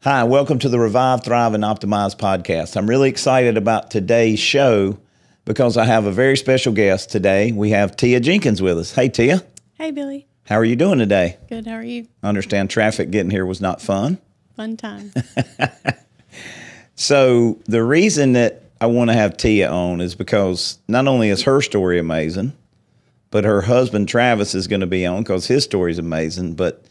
Hi, welcome to the Revive, Thrive, and Optimize podcast. I'm really excited about today's show because I have a very special guest today. We have Tia Jenkins with us. Hey, Tia. Hey, Billy. How are you doing today? Good. How are you? I understand traffic getting here was not fun. Fun time. So the reason that I want to have Tia on is because not only is her story amazing, but her husband Travis is going to be on because his story is amazing. But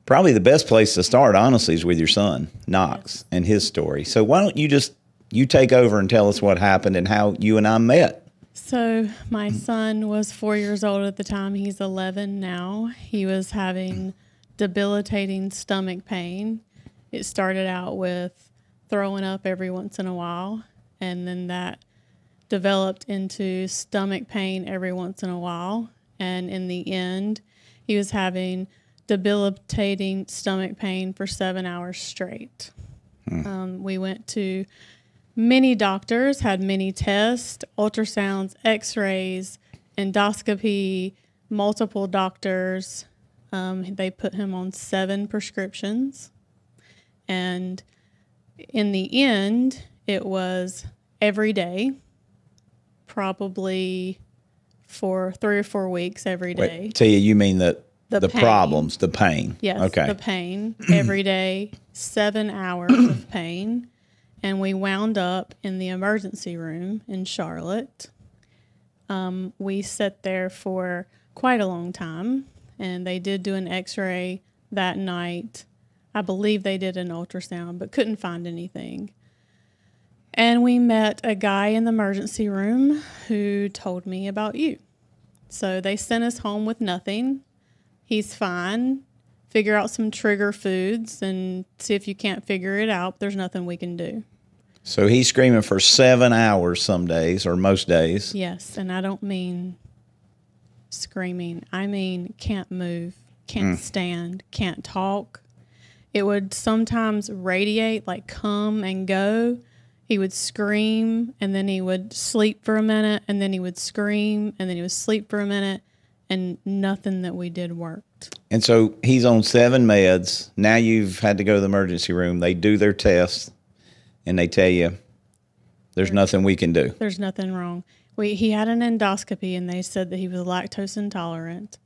probably the best place to start, honestly, is with your son, Knox, and his story. So why don't you take over and tell us what happened and how you and I met? So my son was 4 years old at the time. He's 11 now. He was having debilitating stomach pain. It started out with throwing up every once in a while, and then that developed into stomach pain every once in a while. And in the end, he was having debilitating stomach pain for 7 hours straight. We went to many doctors, had many tests, ultrasounds, x-rays, endoscopy, multiple doctors. They put him on 7 prescriptions. And in the end, it was every day, probably for 3 or 4 weeks every day. Wait, Tia, you mean the pain. problems, the pain. Yes, okay. The pain every day, 7 hours of pain. And we wound up in the emergency room in Charlotte. We sat there for quite a long time, and they did do an x-ray that night. I believe they did an ultrasound, but couldn't find anything. And we met a guy in the emergency room who told me about you. So they sent us home with nothing. He's fine. Figure out some trigger foods and see if you can't figure it out. There's nothing we can do. So he's screaming for 7 hours some days or most days. Yes, and I don't mean screaming. I mean can't move, can't stand, can't talk. It would sometimes radiate, like come and go. He would scream, and then he would sleep for a minute, and then he would scream, and then he would sleep for a minute. And nothing that we did worked. And so he's on 7 meds. Now you've had to go to the emergency room. They do their tests, and they tell you there's nothing we can do. There's nothing wrong. He had an endoscopy, and they said that he was lactose intolerant.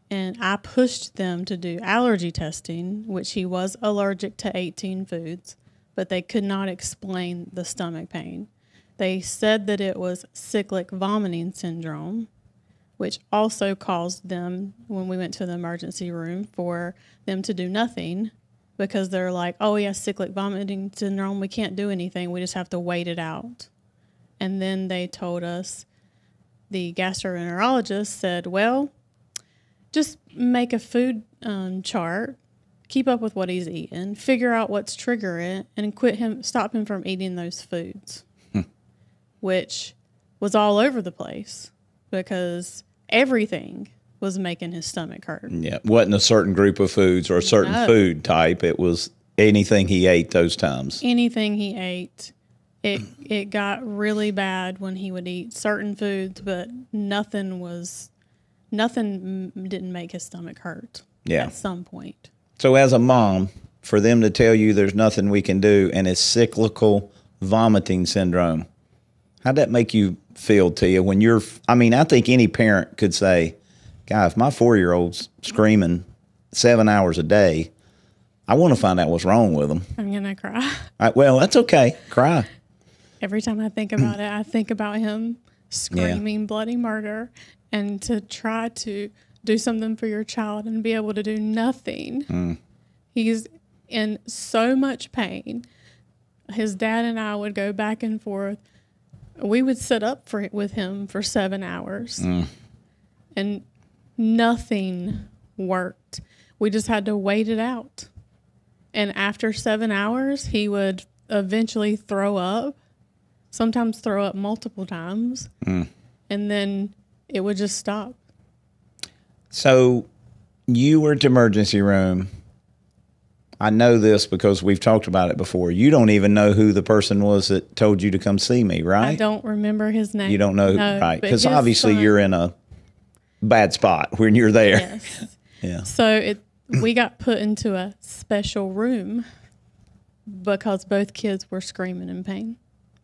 And I pushed them to do allergy testing, which he was allergic to 18 foods, but they could not explain the stomach pain. They said that it was cyclic vomiting syndrome, which also caused them, when we went to the emergency room, for them to do nothing because they're like, oh, yeah, cyclic vomiting syndrome, we can't do anything. We just have to wait it out. And then they told us, the gastroenterologist said, well, just make a food chart, keep up with what he's eating, figure out what's triggering it, and stop him from eating those foods, which was all over the place. Because everything was making his stomach hurt. Yeah, wasn't a certain group of foods or a certain food type. It was anything he ate those times. Anything he ate. It got really bad when he would eat certain foods, but nothing didn't make his stomach hurt. Yeah. At some point. So as a mom, for them to tell you there's nothing we can do and it's cyclical vomiting syndrome, how'd that make you feel, Tia, when I think any parent could say, God, if my 4-year-old's screaming 7 hours a day, I want to find out what's wrong with him. I'm going to cry. Well, that's okay. Cry. Every time I think about it, I think about him screaming bloody murder, and to try to do something for your child and be able to do nothing. He's in so much pain. His dad and I would go back and forth. We would sit up with him for 7 hours, and nothing worked. We just had to wait it out. And after 7 hours, he would eventually throw up, sometimes throw up multiple times, and then it would just stop. So you were at the emergency room. I know this because we've talked about it before. You don't even know who the person was that told you to come see me, right? I don't remember his name. You don't know, no, right? Because obviously you're in a bad spot when you're there. Yes. Yeah. So we got put into a special room because both kids were screaming in pain.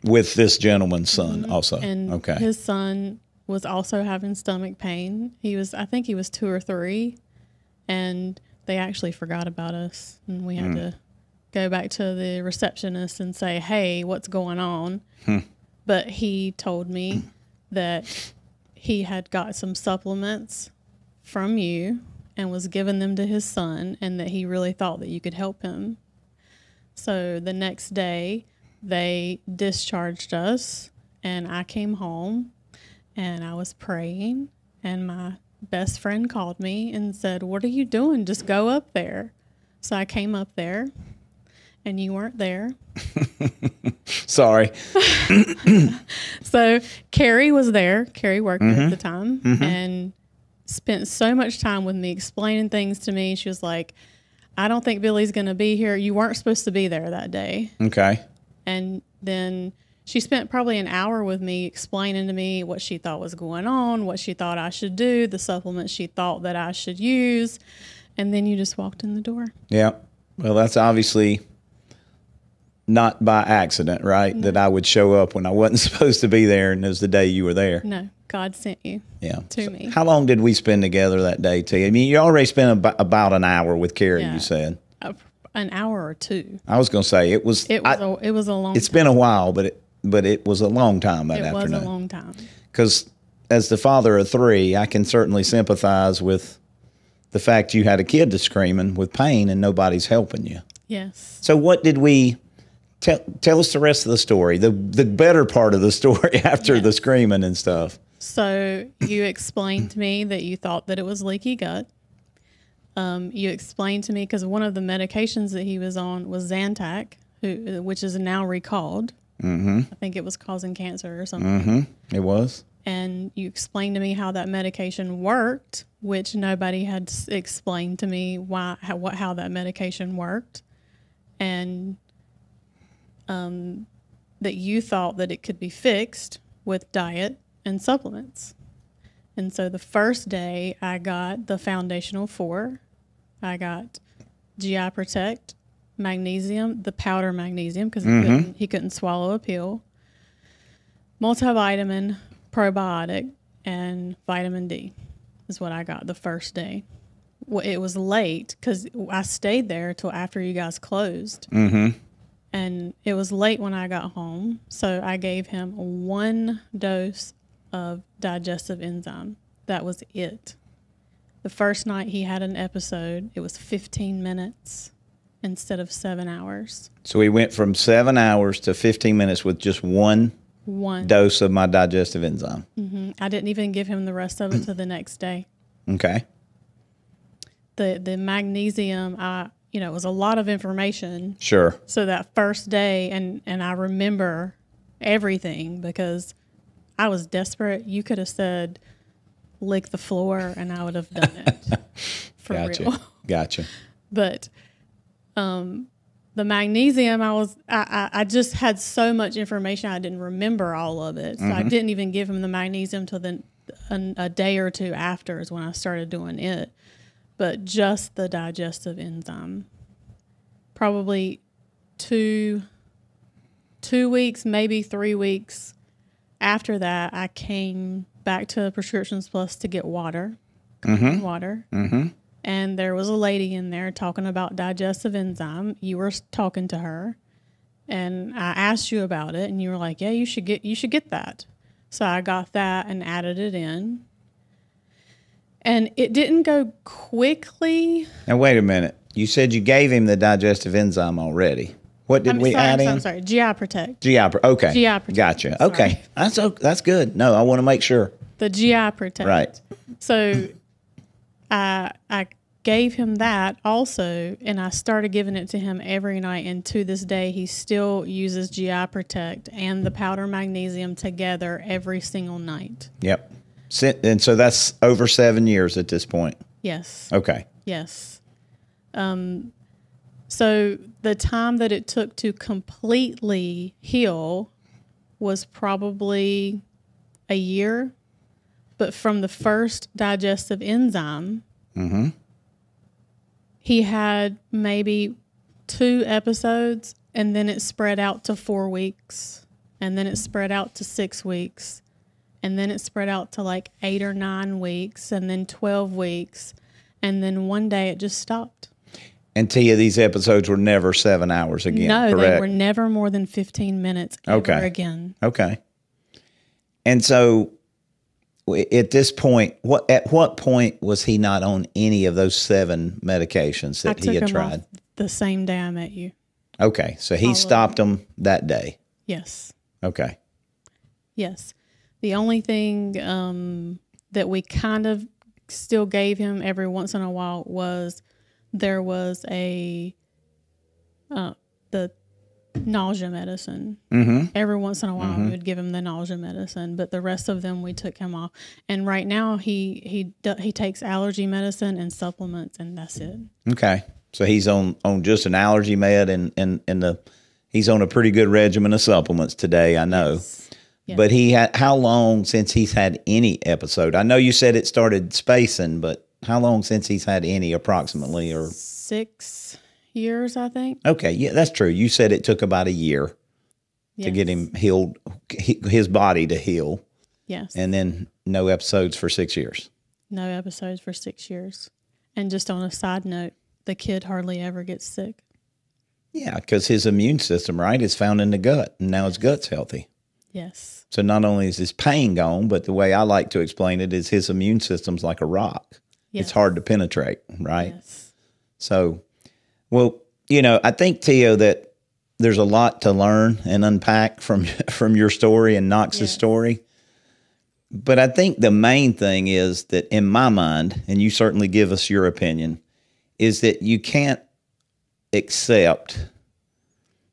With this gentleman's son also. And okay. his son was also having stomach pain. I think he was 2 or 3, and they actually forgot about us, and we had to go back to the receptionist and say, hey, what's going on? But he told me that he had got some supplements from you and was giving them to his son, and that he really thought that you could help him. So the next day, they discharged us, and I came home, and I was praying, and my best friend called me and said, what are you doing? Just go up there. So I came up there, and you weren't there. Sorry. So Carrie was there. Carrie worked there at the time and spent so much time with me explaining things to me. She was like, I don't think Billy's going to be here. You weren't supposed to be there that day. Okay. And then she spent probably an hour with me explaining to me what she thought was going on, what she thought I should do, the supplements she thought that I should use. And then you just walked in the door. Yeah. Well, that's obviously not by accident, right? No. That I would show up when I wasn't supposed to be there, and it was the day you were there. No, God sent you to me. How long did we spend together that day, T? I mean, you already spent about an hour with Carrie, you said. An hour or 2. I was going to say, it was a long It's been a while, but it was a long time that afternoon. It was a long time. Because as the father of 3, I can certainly sympathize with the fact you had a kid that's screaming with pain and nobody's helping you. Yes. So what did we... Tell us the rest of the story, the better part of the story after the screaming and stuff. So you explained to me that you thought that it was leaky gut. You explained to me, because one of the medications that he was on was Zantac, which is now recalled. I think it was causing cancer or something. It was. And you explained to me how that medication worked, which nobody had explained to me how that medication worked. And that you thought that it could be fixed with diet and supplements. And so the first day I got the foundational 4. I got GI Protect, magnesium, the powder magnesium, because he couldn't swallow a pill, multivitamin, probiotic, and vitamin D is what I got the first day. Well, it was late because I stayed there till after you guys closed. And it was late when I got home, so I gave him 1 dose of digestive enzyme. That was it. The first night he had an episode, it was 15 minutes instead of 7 hours. So he went from 7 hours to 15 minutes with just one dose of my digestive enzyme. I didn't even give him the rest of it till the next day. Okay. The magnesium, it was a lot of information. Sure. So that first day, and I remember everything because I was desperate. You could have said, lick the floor, and I would have done it. For real. Gotcha. But the magnesium, I just had so much information, I didn't remember all of it. So I didn't even give him the magnesium till a day or 2 after is when I started doing it. But just the digestive enzyme. Probably 2 weeks, maybe 3 weeks after that, I came back to Prescriptions Plus to get water. Water. And there was a lady in there talking about digestive enzyme. You were talking to her, and I asked you about it, and you were like, "Yeah, you should get that." So I got that and added it in. And it didn't go quickly. Now, wait a minute. You said you gave him the digestive enzyme already. What did we add in? I'm sorry. GI Protect. Okay. GI Protect. Gotcha. Sorry. Okay. That's good. No, I want to make sure. The GI Protect. Right. So I gave him that also, and I started giving it to him every night. And to this day, he still uses GI Protect and the powder magnesium together every single night. Yep. And so that's over 7 years at this point. Yes. Okay. Yes. So the time that it took to completely heal was probably a year. But from the first digestive enzyme, he had maybe 2 episodes, and then it spread out to 4 weeks, and then it spread out to 6 weeks, and then it spread out to like 8 or 9 weeks, and then 12 weeks, and then one day it just stopped. And Tia, these episodes were never 7 hours again, No, correct? they were never more than 15 minutes ever again. Okay. And so at this point, at what point was he not on any of those 7 medications that he had tried? Off the same day I met you. Okay. So he stopped them that day. Yes. Okay. Yes. The only thing that we kind of still gave him every once in a while was there was the nausea medicine. Mm-hmm. Every once in a while, we would give him the nausea medicine, but the rest of them we took him off. And right now, he takes allergy medicine and supplements, and that's it. Okay, so he's on just an allergy med, and he's on a pretty good regimen of supplements today. I know. Yes. Yes. But how long since he's had any episode? I know you said it started spacing, but how long since he's had any approximately? Or 6 years, I think. Okay, yeah, that's true. You said it took about a year to get him healed, his body to heal. Yes. And then no episodes for 6 years. No episodes for 6 years. And just on a side note, the kid hardly ever gets sick. Yeah, because his immune system, right, is found in the gut, and now his gut's healthy. Yes. So not only is his pain gone, but the way I like to explain it is his immune system's like a rock. Yes. It's hard to penetrate, right? Yes. So, well, I think, Tio, that there's a lot to learn and unpack from your story and Knox's story. But I think the main thing is that in my mind, and you certainly give us your opinion, is that you can't accept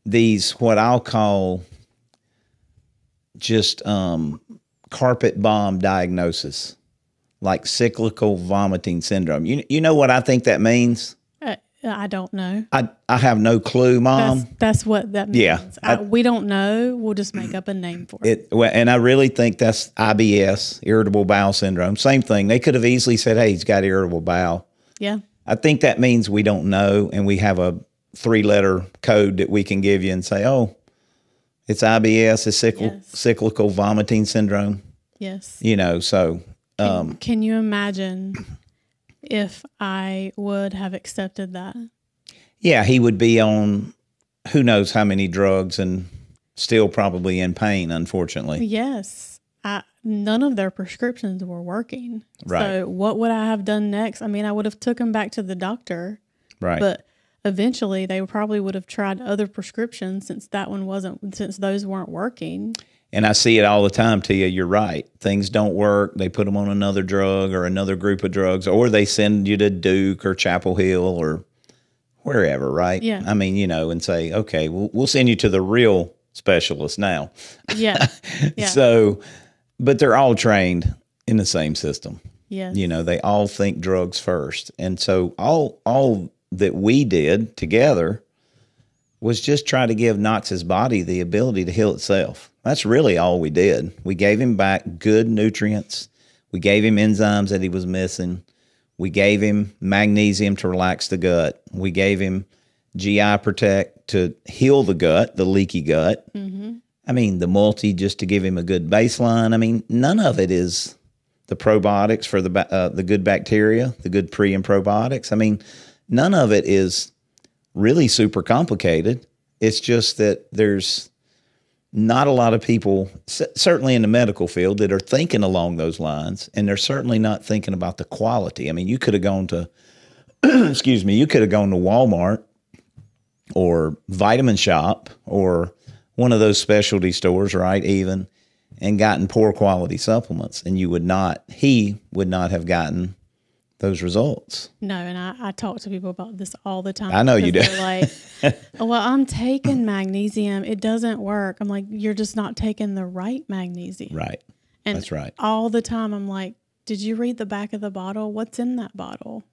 these, what I'll call just carpet bomb diagnosis, like cyclical vomiting syndrome. You know what I think that means? I don't know. I have no clue, Mom. That's what that means. Yeah. We don't know. We'll just make up a name for it. And I really think that's IBS, irritable bowel syndrome. Same thing. They could have easily said, hey, he's got irritable bowel. Yeah. I think that means we don't know, and we have a 3-letter code that we can give you and say, oh, it's IBS, it's cyclical vomiting syndrome. Yes. So. Can you imagine if I would have accepted that? Yeah, he would be on who knows how many drugs and still probably in pain, unfortunately. Yes. None of their prescriptions were working. Right. So what would I have done next? I mean, I would have took him back to the doctor. Right. But eventually they probably would have tried other prescriptions since those weren't working. And I see it all the time, Tia. You're right. Things don't work. They put them on another drug or another group of drugs, or they send you to Duke or Chapel Hill or wherever, right? Yeah. I mean, and say, okay, we'll send you to the real specialist now. Yeah. Yeah. So, but they're all trained in the same system. Yes. They all think drugs first. And so all that we did together was just try to give Knox's body the ability to heal itself. That's really all we did. We gave him back good nutrients. We gave him enzymes that he was missing. We gave him magnesium to relax the gut. We gave him GI Protect to heal the gut, the leaky gut. Mm-hmm. I mean, the multi just to give him a good baseline. I mean, none of it is the probiotics for the good bacteria, the good pre and probiotics. I mean, none of it is really super complicated. It's just that there's not a lot of people, certainly in the medical field, that are thinking along those lines, and they're certainly not thinking about the quality. I mean, you could have gone to, you could have gone to Walmart or Vitamin Shop or one of those specialty stores, right, even, and gotten poor quality supplements, and he would not have gotten those results. No, and I talk to people about this all the time. I know you do. They're like, well, I'm taking magnesium. It doesn't work. I'm like, you're just not taking the right magnesium. Right. And that's right. All the time I'm like, did you read the back of the bottle? What's in that bottle?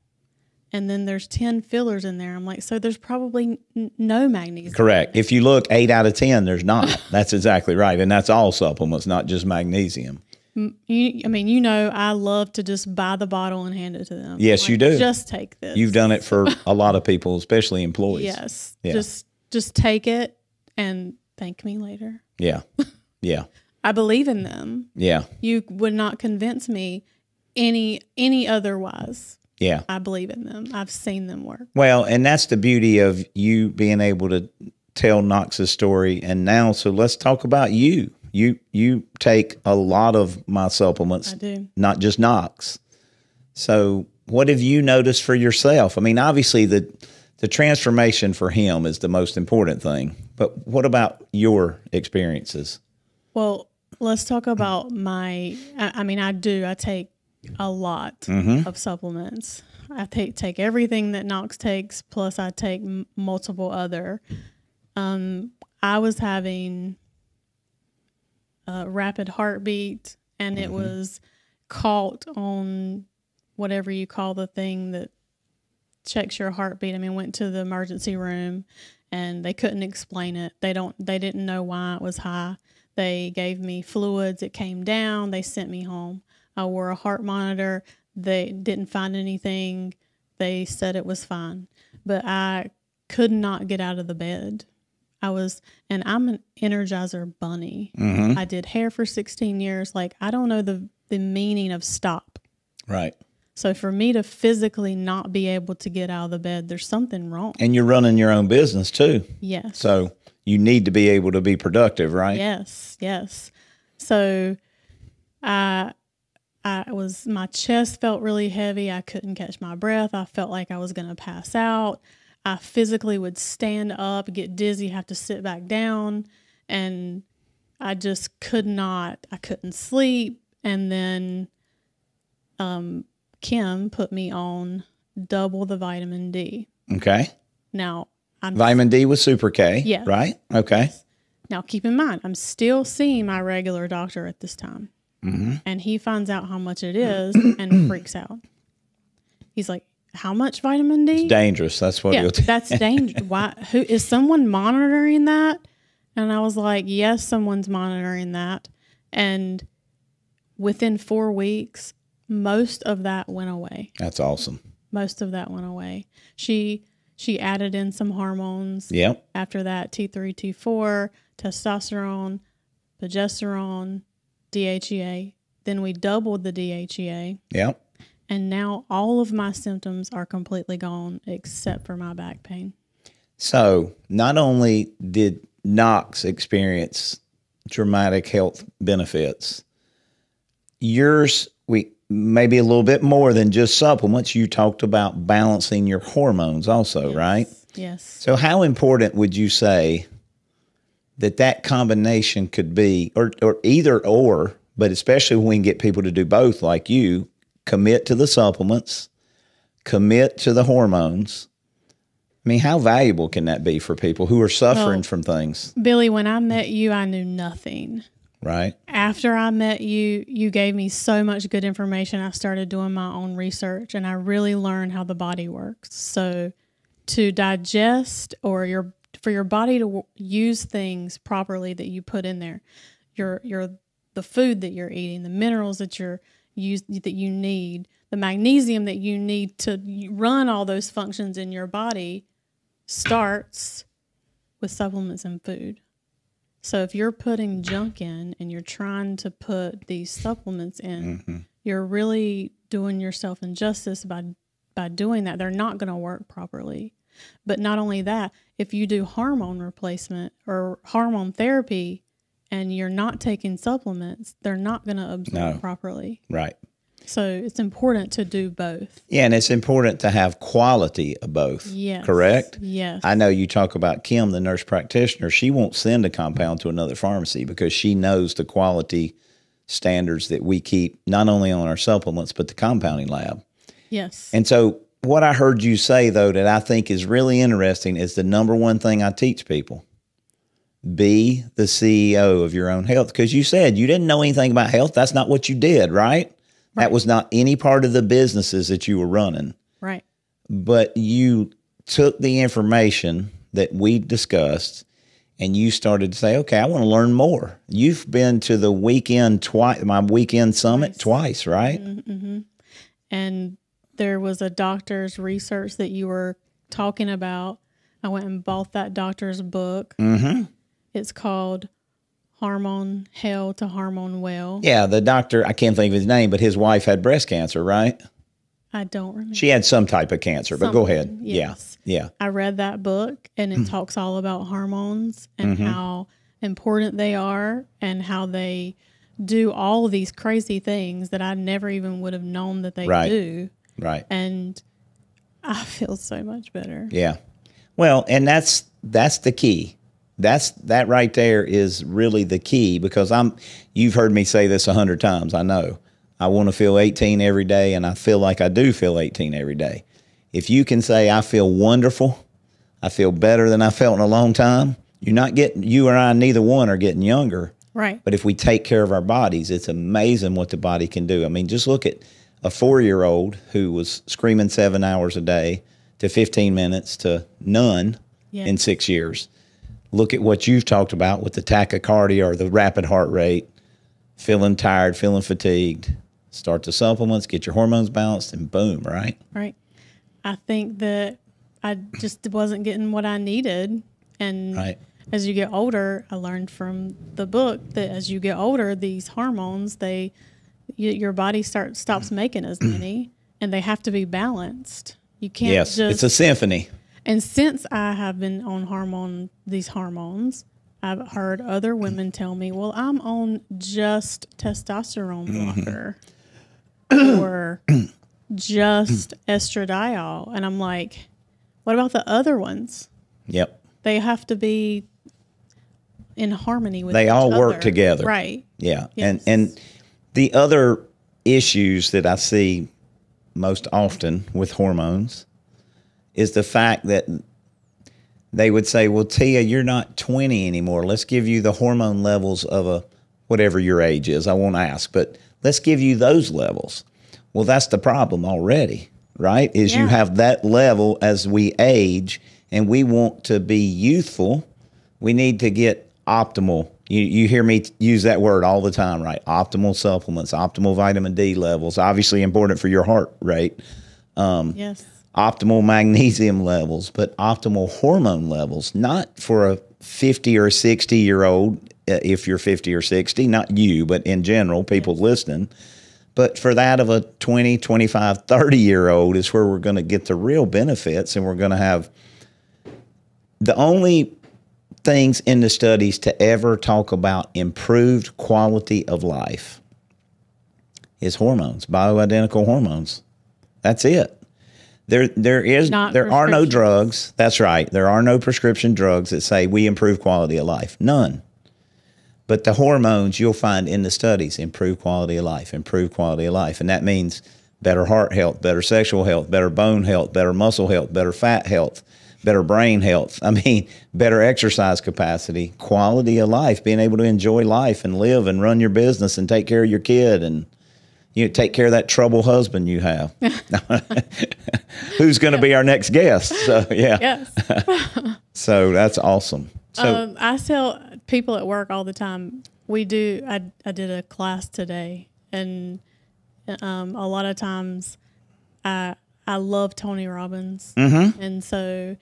And then there's 10 fillers in there. I'm like, so there's probably no magnesium. Correct. If you look 8 out of 10, there's not. That's exactly right. And that's all supplements, not just magnesium. I love to just buy the bottle and hand it to them. Yes, like, you do. Just take this. You've done it for a lot of people, especially employees. Yes. Yeah. Just take it and thank me later. Yeah. Yeah. I believe in them. Yeah. You would not convince me any otherwise. Yeah. I believe in them. I've seen them work. Well, and that's the beauty of you being able to tell Knox's story. And now, so let's talk about you. You take a lot of my supplements. I do. Not just Knox. So what have you noticed for yourself? I mean, obviously the transformation for him is the most important thing. But what about your experiences? Well, let's talk about I take a lot of supplements. I take everything that Knox takes, plus I take multiple other. I was having a rapid heartbeat, and it was caught on whatever you call the thing that checks your heartbeat. Went to the emergency room, and they couldn't explain it. They didn't know why it was high. They gave me fluids. It came down. They sent me home. I wore a heart monitor. They didn't find anything. They said it was fine, but I could not get out of the bed. And I'm an Energizer bunny. I did hair for 16 years. Like, I don't know the meaning of stop. Right. So for me to physically not be able to get out of the bed, there's something wrong. And you're running your own business too. Yes. So you need to be able to be productive, right? Yes. So my chest felt really heavy. I couldn't catch my breath. I felt like I was going to pass out. I physically would stand up, get dizzy, have to sit back down. And I just couldn't sleep. And then Kim put me on double the vitamin D. Okay. Now, Vitamin D with Super K, yeah. Right? Okay. Yes. Now, keep in mind, I'm still seeing my regular doctor at this time. And he finds out how much it is and freaks out. He's like, how much vitamin D? It's dangerous. That's what he'll tell. That's dangerous. Why? Who is someone monitoring that? And I was like, yes, someone's monitoring that. And within 4 weeks, most of that went away. That's awesome. Most of that went away. She added in some hormones. Yep. After that, T3, T4, testosterone, progesterone, DHEA. Then we doubled the DHEA. Yep. And now all of my symptoms are completely gone except for my back pain. So not only did Knox experience dramatic health benefits, yours, maybe a little bit more than just supplements. You talked about balancing your hormones also, Yes. right? Yes. So how important would you say that combination could be, or either or, but especially when we can get people to do both like you, commit to the supplements, commit to the hormones. I mean, how valuable can that be for people who are suffering from things? Billy, when I met you, I knew nothing. Right. After I met you, you gave me so much good information. I started doing my own research, and I really learned how the body works. So to digest or for your body to use things properly that you put in there, the food that you're eating, the minerals that you need, the magnesium that you need to run all those functions in your body starts with supplements and food. So if you're putting junk in and you're trying to put these supplements in, you're really doing yourself injustice by doing that. They're not going to work properly. But not only that, if you do hormone replacement or hormone therapy and you're not taking supplements, they're not going to absorb properly. Right. So it's important to do both. Yeah, and it's important to have quality of both. Yes. Correct? Yes. I know you talk about Kim, the nurse practitioner. She won't send a compound to another pharmacy because she knows the quality standards that we keep not only on our supplements, but the compounding lab. Yes. And so what I heard you say, though, that I think is really interesting is the number one thing I teach people. Be the CEO of your own health. Because you said you didn't know anything about health. That's not what you did, right? That was not any part of the businesses that you were running. Right. But you took the information that we discussed and you started to say, okay, I want to learn more. You've been to the weekend my weekend summit twice, right? Mm-hmm. And there was a doctor's research that you were talking about. I went and bought that doctor's book. Mm-hmm. It's called Hormone Hell to Hormone Well. Yeah, the doctor, I can't think of his name, but his wife had breast cancer, right? I don't remember. She had some type of cancer, but go ahead. Yes. Yeah. I read that book, and it talks all about hormones and how important they are and how they do all these crazy things that I never even would have known that they do. Right. And I feel so much better. Yeah. Well, and that's the key. That right there is really the key, because you've heard me say this 100 times. I know I want to feel 18 every day, and I feel like I do feel 18 every day. If you can say, I feel wonderful, I feel better than I felt in a long time, you or I, neither one are getting younger. Right. But if we take care of our bodies, it's amazing what the body can do. I mean, just look at a 4-year-old who was screaming 7 hours a day to 15 minutes to none in 6 years. Look at what you've talked about with the tachycardia or the rapid heart rate, feeling tired, feeling fatigued. Start the supplements, get your hormones balanced, and boom, right? Right. I think that I just wasn't getting what I needed. And as you get older, I learned from the book that as you get older, these hormones, your body stops making as many, and they have to be balanced. You can't it's a symphony. And since I have been on these hormones, I've heard other women tell me, well, I'm on just testosterone blocker or just estradiol. And I'm like, what about the other ones? Yep. They have to be in harmony with They each all other. work together. Right. Yeah. Yes. And the other issues that I see most often with hormones is the fact that they would say, well, Tia, you're not 20 anymore. Let's give you the hormone levels of whatever your age is. I won't ask, but let's give you those levels. Well, that's the problem already, right? You have that level as we age, and we want to be youthful. We need to get optimal. You hear me use that word all the time, right? Optimal supplements, optimal vitamin D levels, obviously important for your heart rate. Yes. Optimal magnesium levels, but optimal hormone levels, not for a 50 or 60-year-old, if you're 50 or 60, not you, but in general, people listening. But for that of a 20, 25, 30-year-old is where we're going to get the real benefits, and we're going to have the only things in the studies to ever talk about improved quality of life is hormones, bioidentical hormones. That's it. There are no drugs. That's right. There are no prescription drugs that say we improve quality of life. None. But the hormones you'll find in the studies improve quality of life, improve quality of life. And that means better heart health, better sexual health, better bone health, better muscle health, better fat health, better brain health. I mean, better exercise capacity, quality of life, being able to enjoy life and live and run your business and take care of your kid and take care of that troubled husband you have. Who's going to be our next guest? So, yeah. Yes. So that's awesome. So I tell people at work all the time, I did a class today, and a lot of times I love Tony Robbins. Mm-hmm. And so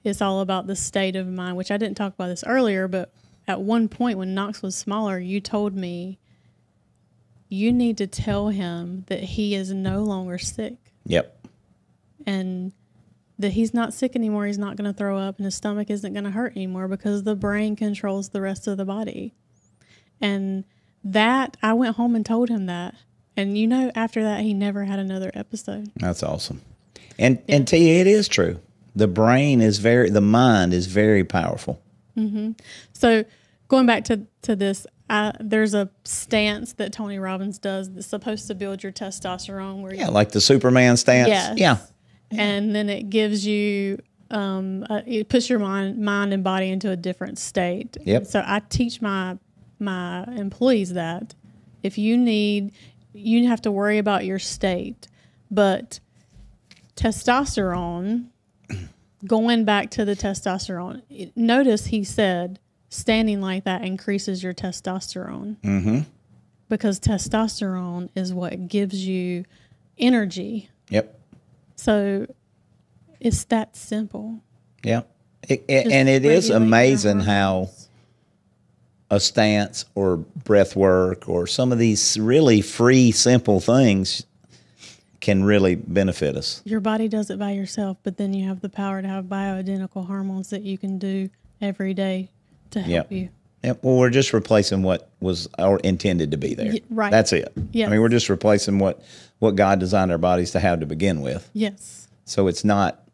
it's all about the state of mind, which I didn't talk about this earlier, but at one point when Knox was smaller, you told me you need to tell him that he is no longer sick. Yep. And that he's not sick anymore. He's not going to throw up, and his stomach isn't going to hurt anymore because the brain controls the rest of the body. And that, I went home and told him that. And after that, he never had another episode. That's awesome. And Tia, it is true. The mind is very powerful. Mm-hmm. So going back to this, there's a stance that Tony Robbins does that's supposed to build your testosterone. Like the Superman stance. Yes. Yeah. And then it gives you, it puts your mind and body into a different state. Yep. So I teach my employees that if you have to worry about your state, but testosterone, going back to the testosterone, notice he said standing like that increases your testosterone. Because testosterone is what gives you energy. Yep. So it's that simple. Yep. And it is amazing how hormones. a stance or breath work or some of these really free, simple things can really benefit us. Your body does it by yourself, but then you have the power to have bioidentical hormones that you can do every day to help you. Yep. Well, we're just replacing what was intended to be there. Right. That's it. Yes. I mean, we're just replacing what God designed our bodies to have to begin with. Yes. So it's not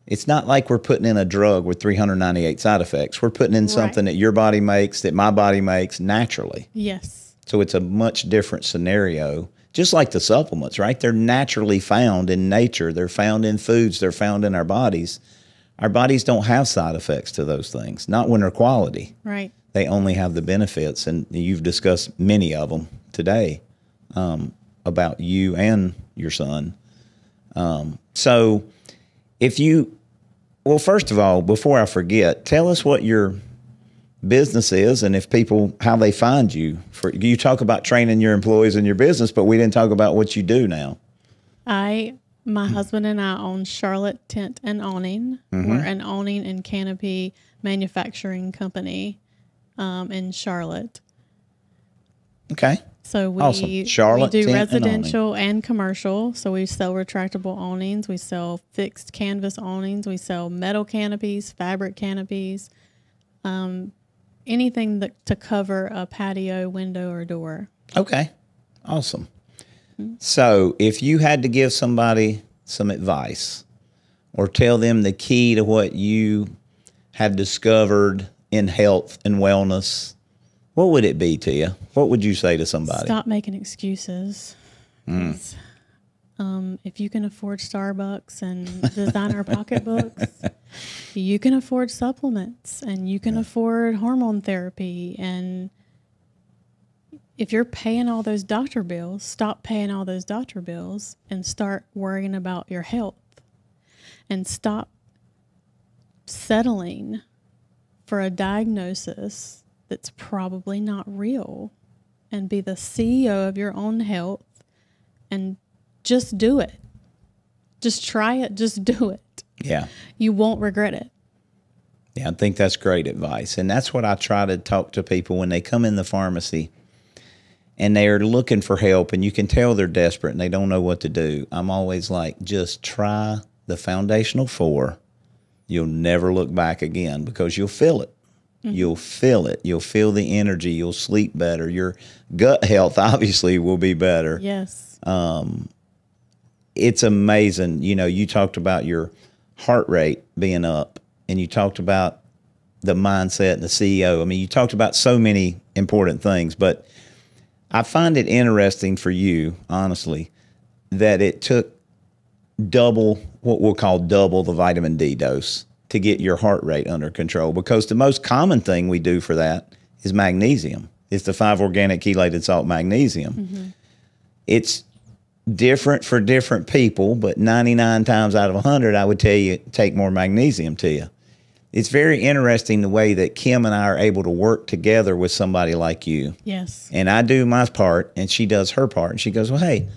like we're putting in a drug with 398 side effects. We're putting in something that your body makes, that my body makes naturally. Yes. So it's a much different scenario. Just like the supplements, right? They're naturally found in nature. They're found in foods. They're found in our bodies. Our bodies don't have side effects to those things, not when they're quality. Right. They only have the benefits, and you've discussed many of them today about you and your son. So well, first of all, before I forget, tell us what your business is and if people, how they find you. You talk about training your employees in your business, but we didn't talk about what you do now. My husband and I own Charlotte Tent and Awning. We're an awning and canopy manufacturing company in Charlotte. Okay. So we, awesome. Charlotte we do Tent residential and commercial. So we sell retractable awnings. We sell fixed canvas awnings. We sell metal canopies, fabric canopies, anything to cover a patio, window, or door. Okay. Awesome. So if you had to give somebody some advice or tell them the key to what you have discovered in health and wellness, what would it be, Tia? What would you say to somebody? Stop making excuses. If you can afford Starbucks and designer pocketbooks, you can afford supplements and you can afford hormone therapy. And if you're paying all those doctor bills, stop paying all those doctor bills and start worrying about your health. And stop settling for a diagnosis that's probably not real, and be the CEO of your own health and just do it. Just try it. Just do it. Yeah. You won't regret it. Yeah, I think that's great advice. And that's what I try to talk to people when they come in the pharmacy and they're looking for help and you can tell they're desperate and they don't know what to do. I'm always like, just try the foundational 4. You'll never look back again because you'll feel it. You'll feel it. You'll feel the energy. You'll sleep better. Your gut health obviously will be better. Yes. It's amazing. You know, you talked about your heart rate being up and you talked about the mindset and the CEO. I mean, you talked about so many important things, but I find it interesting for you, honestly, that it took what we'll call double the vitamin D dose to get your heart rate under control, because the most common thing we do for that is magnesium. It's the 5-organic chelated salt magnesium. It's different for different people, but 99 times out of 100, I would tell you, take more magnesium to you. It's very interesting the way that Kim and I are able to work together with somebody like you. Yes. And I do my part and she does her part. And she goes, well, hey,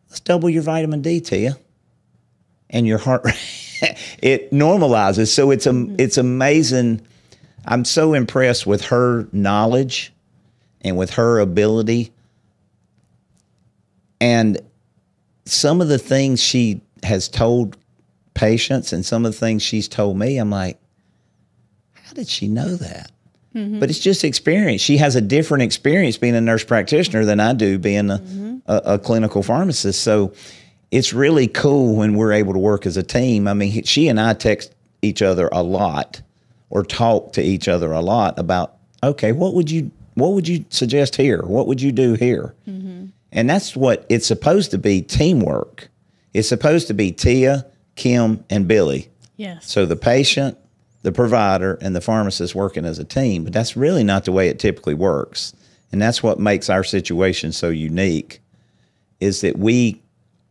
let's double your vitamin D, Tia. And your heart rate, it normalizes. So it's amazing. I'm so impressed with her knowledge and with her ability. And some of the things she has told patients and some of the things she's told me, I'm like, how did she know that? But it's just experience. She has a different experience being a nurse practitioner than I do being a clinical pharmacist. So it's really cool when we're able to work as a team. I mean, she and I text each other a lot or talk to each other a lot about, okay, what would you suggest here? What would you do here? And that's what it's supposed to be, teamwork. It's supposed to be Tia, Kim, and Billy. Yes. So the patient, the provider, and the pharmacist working as a team. But that's really not the way it typically works. And that's what makes our situation so unique, is that we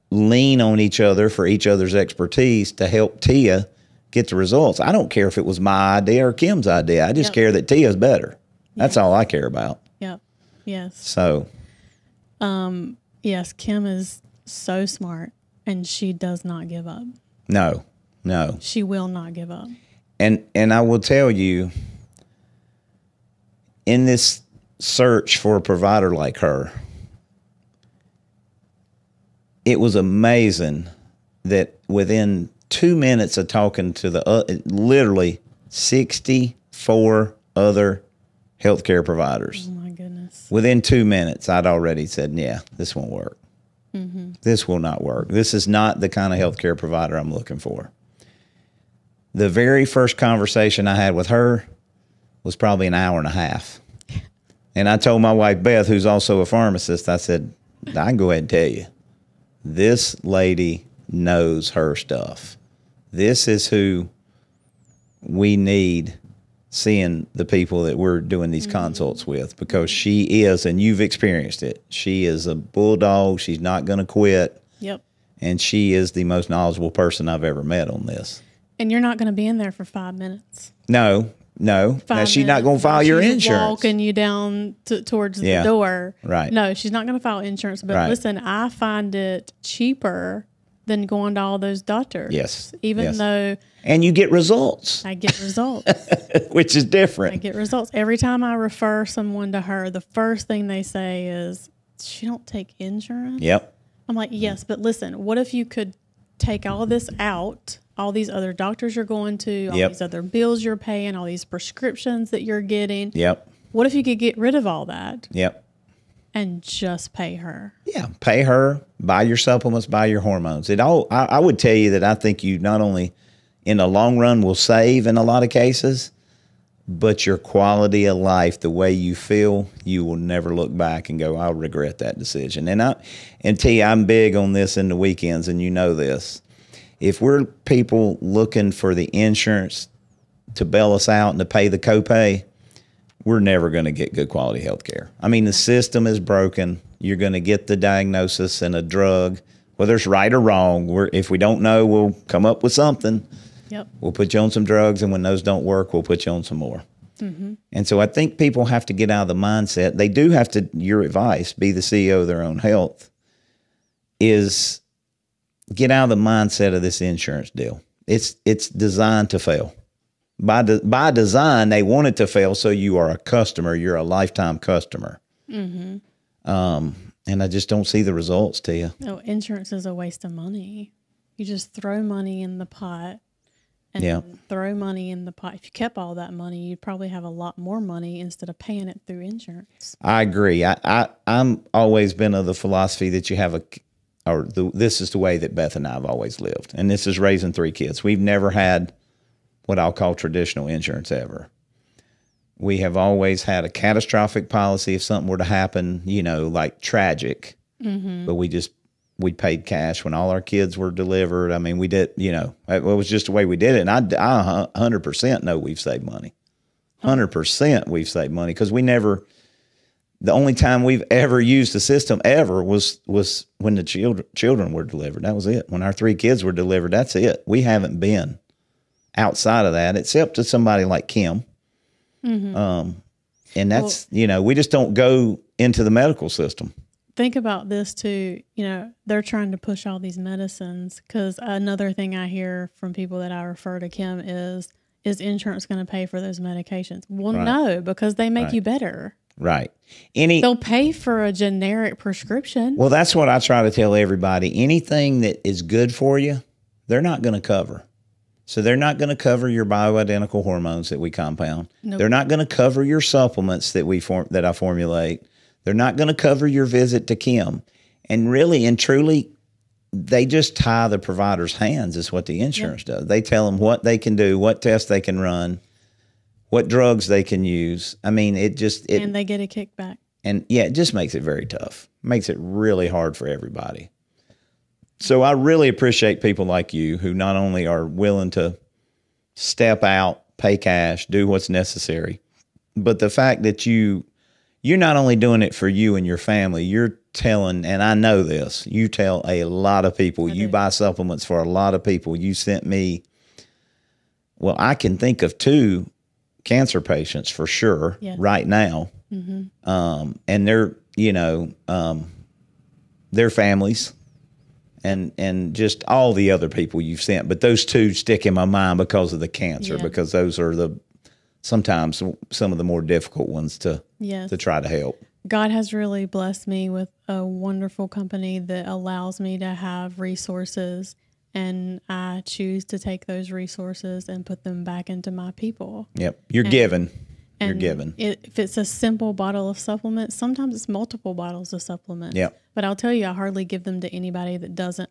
lean on each other for each other's expertise to help Tia get the results. I don't care if it was my idea or Kim's idea. I just care that Tia's better. That's all I care about. Yep. Yes. So. Yes, Kim is so smart, and she does not give up. No. She will not give up. And I will tell you, in this search for a provider like her, it was amazing that within 2 minutes of talking to literally 64 other healthcare providers. Oh my goodness. Within 2 minutes, I'd already said, yeah, this won't work. Mm-hmm. This will not work. This is not the kind of healthcare provider I'm looking for. The very first conversation I had with her was probably an hour and a half. And I told my wife, Beth, who's also a pharmacist, I said, I can go ahead and tell you, this lady knows her stuff. This is who we need seeing the people that we're doing these consults with, because she is, and you've experienced it, she is a bulldog. She's not going to quit. Yep. And she is the most knowledgeable person I've ever met on this. And you're not going to be in there for 5 minutes. No. Now, she's not going to file your insurance. Walking you down towards the door. Right. No, she's not going to file insurance. But listen, I find it cheaper than going to all those doctors. Yes. Even though. And you get results. I get results. Which is different. I get results. Every time I refer someone to her, the first thing they say is, she don't take insurance? Yep. I'm like, yes, but listen, what if you could take all this out, all these other doctors you're going to, all these other bills you're paying, all these prescriptions that you're getting. Yep. What if you could get rid of all that? Yep. And just pay her? Yeah, pay her, buy your supplements, buy your hormones. I would tell you that I think you not only in the long run will save in a lot of cases, but your quality of life, the way you feel, you will never look back and go, I'll regret that decision. And T, I'm big on this in the weekends, and you know this. If we're people looking for the insurance to bail us out and to pay the copay, we're never going to get good quality health care. I mean, the system is broken. You're going to get the diagnosis and a drug, whether it's right or wrong. If we don't know, we'll come up with something. Yep. We'll put you on some drugs, and when those don't work, we'll put you on some more. Mm-hmm. And so I think people have to get out of the mindset. They do have to, your advice, be the CEO of their own health, is get out of the mindset of this insurance deal. It's designed to fail. By design, they want it to fail, so you are a customer. You're a lifetime customer. Mm-hmm. And I just don't see the results to you. No, insurance is a waste of money. You just throw money in the pot. And throw money in the pot. If you kept all that money, you'd probably have a lot more money instead of paying it through insurance. I agree. I'm always been of the philosophy that you have this is the way that Beth and I have always lived. And this is raising 3 kids. We've never had what I'll call traditional insurance ever. We have always had a catastrophic policy if something were to happen, like tragic. Mm-hmm. But we paid cash when all our kids were delivered. I mean, we did, it was just the way we did it. And I 100% know we've saved money. 100% we've saved money, because the only time we've ever used the system ever was when the children were delivered. That was it. When our 3 kids were delivered, that's it. We haven't been outside of that, except to somebody like Kim. Mm-hmm. And that's, we just don't go into the medical system. Think about this too. They're trying to push all these medicines, because another thing I hear from people that I refer to Kim is insurance going to pay for those medications? Well, no, because they make you better. Right. They'll pay for a generic prescription. Well, that's what I try to tell everybody. Anything that is good for you, they're not going to cover. So they're not going to cover your bioidentical hormones that we compound. Nope. They're not going to cover your supplements that I formulate. They're not going to cover your visit to Kim. And really and truly, they just tie the provider's hands is what the insurance does. They tell them what they can do, what tests they can run, what drugs they can use. I mean, and they get a kickback. And it just makes it very tough. Makes it really hard for everybody. So I really appreciate people like you who not only are willing to step out, pay cash, do what's necessary, but the fact that you're not only doing it for you and your family, you're telling, and I know this, you tell a lot of people, you buy supplements for a lot of people. You sent me Well, I can think of 2 cancer patients for sure right now. And they're, their families and just all the other people you've sent. But those 2 stick in my mind because of the cancer, because those are sometimes some of the more difficult ones to try to help. God has really blessed me with a wonderful company that allows me to have resources, and I choose to take those resources and put them back into my people. Yep. You're given. If it's a simple bottle of supplements, sometimes it's multiple bottles of supplements. Yep. But I'll tell you, I hardly give them to anybody that doesn't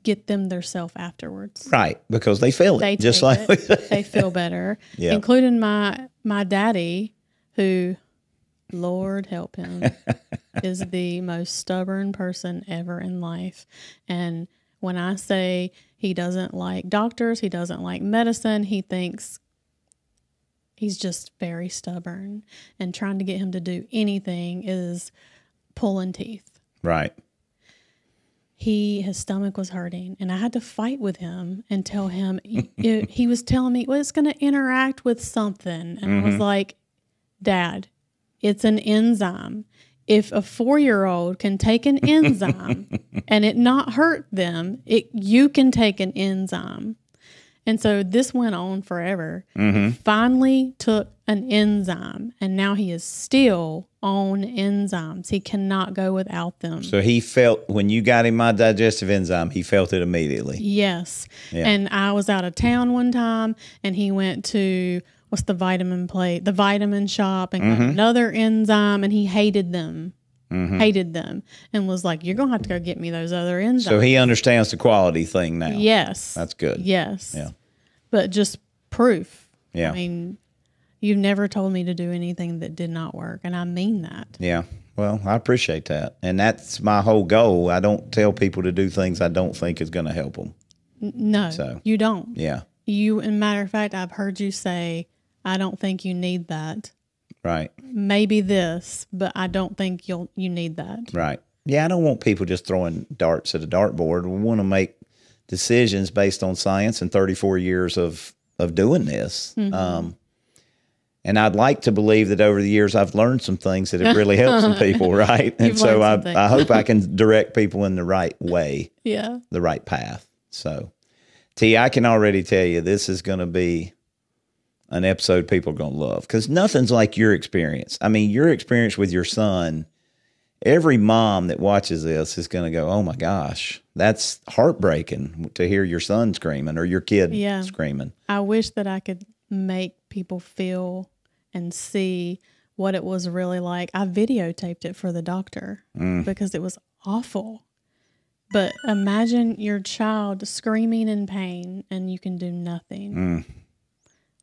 get them theirself afterwards. Right, because they feel it. Just like they feel better. Including my daddy, who, Lord help him, is the most stubborn person ever in life. And when I say he doesn't like doctors, he doesn't like medicine, he thinks he's just very stubborn. And trying to get him to do anything is pulling teeth. Right. His stomach was hurting, and I had to fight with him and tell him, he was telling me, well, it's going to interact with something. And I was like, Dad, it's an enzyme. If a 4-year-old can take an enzyme and it not hurt them, you can take an enzyme. And so this went on forever. Finally took an enzyme, and now he is still on enzymes. He cannot go without them. So he felt, when you got him my digestive enzyme, he felt it immediately. Yes. Yeah. And I was out of town one time, and he went to, the vitamin shop, and got another enzyme, and he hated them. Hated them, and was like, you're going to have to go get me those other enzymes. So he understands the quality thing now. Yes. That's good. Yes. Yeah. But just proof. Yeah. I mean, you've never told me to do anything that did not work, and I mean that. Yeah. Well, I appreciate that. And that's my whole goal. I don't tell people to do things I don't think is going to help them. No, you don't. Yeah. And matter of fact, I've heard you say, I don't think you need that. Right. Maybe this, but I don't think you need that. Right. Yeah, I don't want people just throwing darts at a dartboard. We want to make decisions based on science and 34 years of doing this. And I'd like to believe that over the years I've learned some things that have really helped some people, right? And so I hope I can direct people in the right way. Yeah. The right path. So, T, I can already tell you this is going to be an episode people are going to love, because nothing's like your experience. I mean, your experience with your son, every mom that watches this is going to go, oh my gosh, that's heartbreaking to hear your son screaming or your kid screaming. I wish that I could make people feel and see what it was really like. I videotaped it for the doctor because it was awful. But imagine your child screaming in pain and you can do nothing.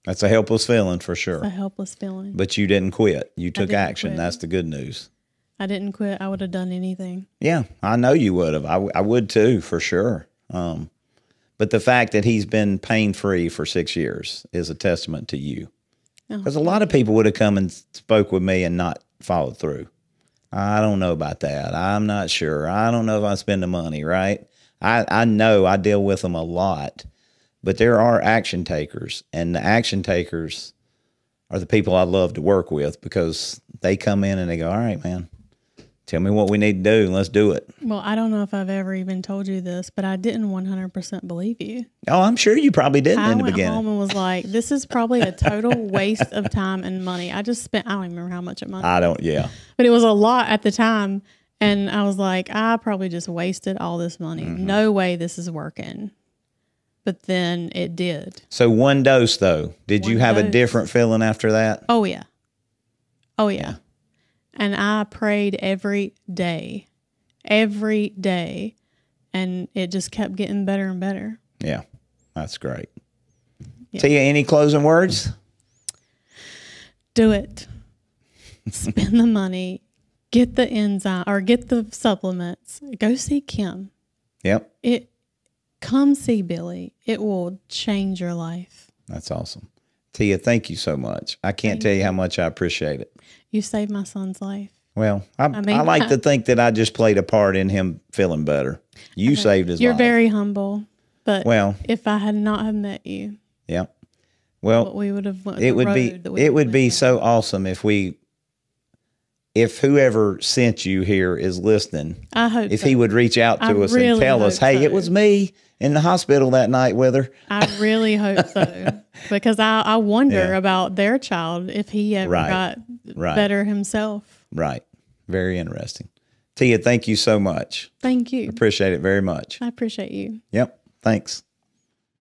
That's a helpless feeling for sure. It's a helpless feeling. But you didn't quit. You took action. Quit. That's the good news. I didn't quit. I would have done anything. Yeah, I know you would have. I would too, for sure. But the fact that he's been pain-free for 6 years is a testament to you. Because a lot of people would have come and spoke with me and not followed through. I don't know about that. I'm not sure. I don't know if I spend the money, right? I know I deal with them a lot. But there are action takers, and the action takers are the people I love to work with, because they come in and they go, all right, man, tell me what we need to do, and let's do it. Well, I don't know if I've ever even told you this, but I didn't 100% believe you. Oh, I'm sure you probably didn't in the beginning. I went home and was like, this is probably a total waste of time and money. I don't even remember how much it was. But it was a lot at the time, and I was like, I probably just wasted all this money. No way this is working. But then it did. So one dose, though, did you have a different feeling after that? Oh, yeah. Oh, yeah. And I prayed every day, and it just kept getting better and better. Yeah, that's great. Yeah. Tia, any closing words? Do it. Spend the money. Get the enzyme or get the supplements. Go see Kim. Yep. Come see Billy. It will change your life. That's awesome. Tia, thank you so much. I can't tell you how much I appreciate it. You saved my son's life. Well, I like to think that I just played a part in him feeling better. You saved his life. You're very humble. But if I had not have met you. Yeah. Well, what we would have went. it would be so awesome if whoever sent you here is listening. I hope if he would reach out to us really and tell us, hey, it was me in the hospital that night with her. I really hope so, because I wonder about their child if he ever got better himself. Right. Very interesting. Tia, thank you so much. Thank you. Appreciate it very much. I appreciate you. Yep. Thanks.